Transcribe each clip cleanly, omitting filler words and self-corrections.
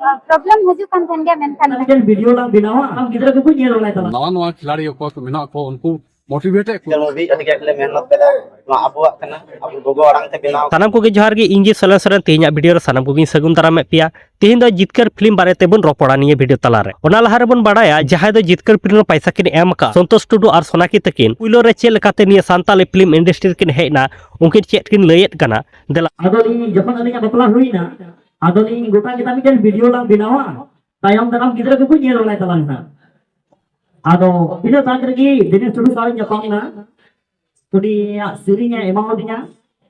Problem हजू kan kan dia menkan kan video lang binawa ang gidra ko punya rolay tala नवा खिलाड़ी को मेना को उनको motivate movie ada kayak mehnat beda no abuak kana abu gogo orang te binaw सानाम को जोहार गे इंजे sullen sullen तेहना वीडियो रे सानाम को सगुन दाराम पिया तेहन दो जितकर फिल्म बारे तेबन रोपड़ा निये वीडियो तलारे ओना लहारे बन बाडाया जहां दो जितकर फिल्म पैसा किन एम का संतोष टुडू और सोनाकी तकिन पुइलो रे चेल लकाते निये सांताली फिल्म इंडस्ट्री किन हेना उनकिन चेत किन लयet kana देला adoni jokon ani bapla huina adoni gota kita kan video lang binawa tayong dalam gidra ko punya rolay tala na ado video tangki dini sudu saling japang na tadi sirinya emang dinya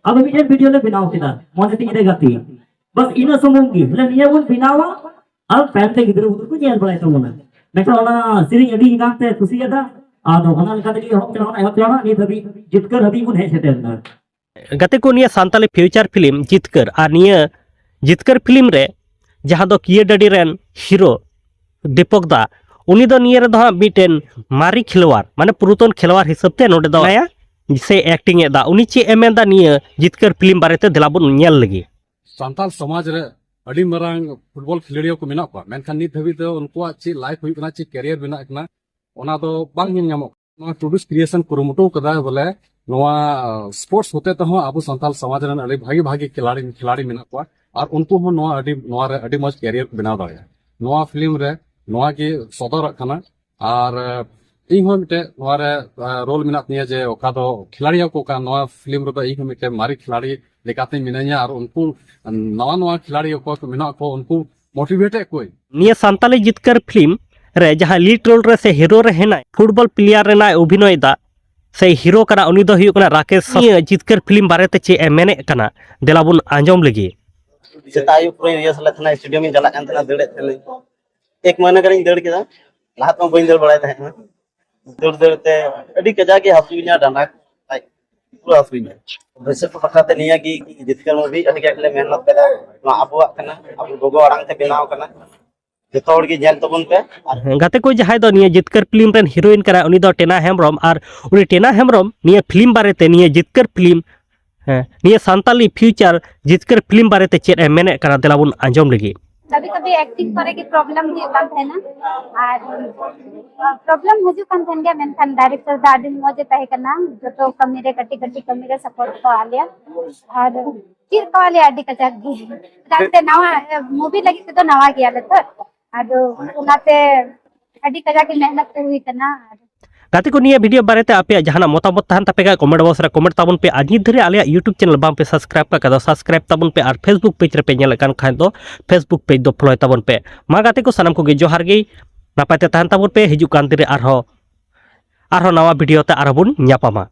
ado video le binaw kita mau nanti kita ganti bas ina sumungi dan ia pun binawa al pente gidra ko punya rolay tala na mereka ona siring adi ingate kusi ada ado ona kata di hok chana ni tadi jitkar hadi pun hai setel na गते को निया Santali future film जितकर और निया जितकर film रे जहां दो किए डडी rain hero दीपक दा उनी दो निया रे दो मिटेन मारी खिलवार माने पुरुतन खिलवार हिसाब ते नोडे दो आया से एक्टिंग ए दा उनी चे एमेन दा निया जितकर फिल्म बारे ते दिलाबुन नेल लगी सांताल समाज रे अड़ी मरांग फुटबॉल खिलाड़ियों को मेना को मेनखान नित हबी तो उनको ची लाइफ हुई कना ची कैरियर बना कना ओना दो बांग ᱧᱟᱢᱚᱜ नोआ टूरिस्ट क्रिएशन कुरुमुटो कदा बोले नोआ स्पोर्ट्स होते तो अब सांताल समाज रे अड़ी भागी भागी खिलाड़ी मेना को और उनको हो नोआ रे अड़ी मज कैरियर बनाव दाया नोआ फिल्म रे नोआ की सदर कना और इन हो मिटे नोआ रे रोल मेना निया जे ओका दो खिलाड़ियों को का नोआ फिल्म रे दो इन हो मिटे मारी खिलाड़ी लेकाते मिनाया और उनको नवा खिलाड़ियों को मेना को उनको मोटिवेट कोई निया सांताली जितकर फिल्म रे जहां लीड रोल रे से हीरो रे हेना फुटबॉल प्लेयर रे ना अभिनय दा से हीरो कना उनी दो हुई कना राकेश निया जितकर फिल्म बारे ते चे मेने कना देलाबुन आंजम लगी सेतायु पूरे रिहर्सल थना स्टूडियो में चला kan tena deudet thele एक महीना करिंग दौड़ केदा लाहत में बइन दौड़ बड़ाय तहे दौड़ दौड़ते अडी कजा के हसुइना डांडा पूरा हसुइना वैसे तो पता ते निया की जितकर मूवी अडी के मेहनत बेदा no abuak kana abu gogo orang te binaw kana जतो हड़ के जेल तबन पे गाते को जहां दो निया जितकर फिल्म रेन हीरोइन करा उनी दो टेना हेमब्रम और उनी टेना हेमब्रम निया फिल्म बारे ते निया जितकर फिल्म निया सांताली फ्यूचर जितकर फिल्म बारे ते चेत मेने करा देलाबुन आंजम लगी कभी कभी एक्टिंग करे की प्रॉब्लम हुई kan thena और प्रॉब्लम हजू kan thena dia menkan director दा आदि मजे tahe kana joto kami re kati re support ko alia और चिर को आलिया आदि कजागी राते नवा मूवी लगी तो नवा किया ले तो आदो उनाते आदि कजागी मेहनत हुई तना गाते को निया वीडियो बारे ते आपे जहाना मतामत तहन तपेगा कमेंट बॉक्स रे कमेंट ताबन पे आदि धरे आलिया यूट्यूब चैनल बाम पे सब्सक्राइब का कदा सब्सक्राइब ताबन पे और फेसबुक पेज रे पे नेल कान खान दो फेसबुक पेज दो फॉलो ताबन पे मा गाते को सनम को गे जोहार गे नापाते तहन ताबन पे हिजु कान दिरे आरो नवा वीडियो ते आरो बुन न्यापामा।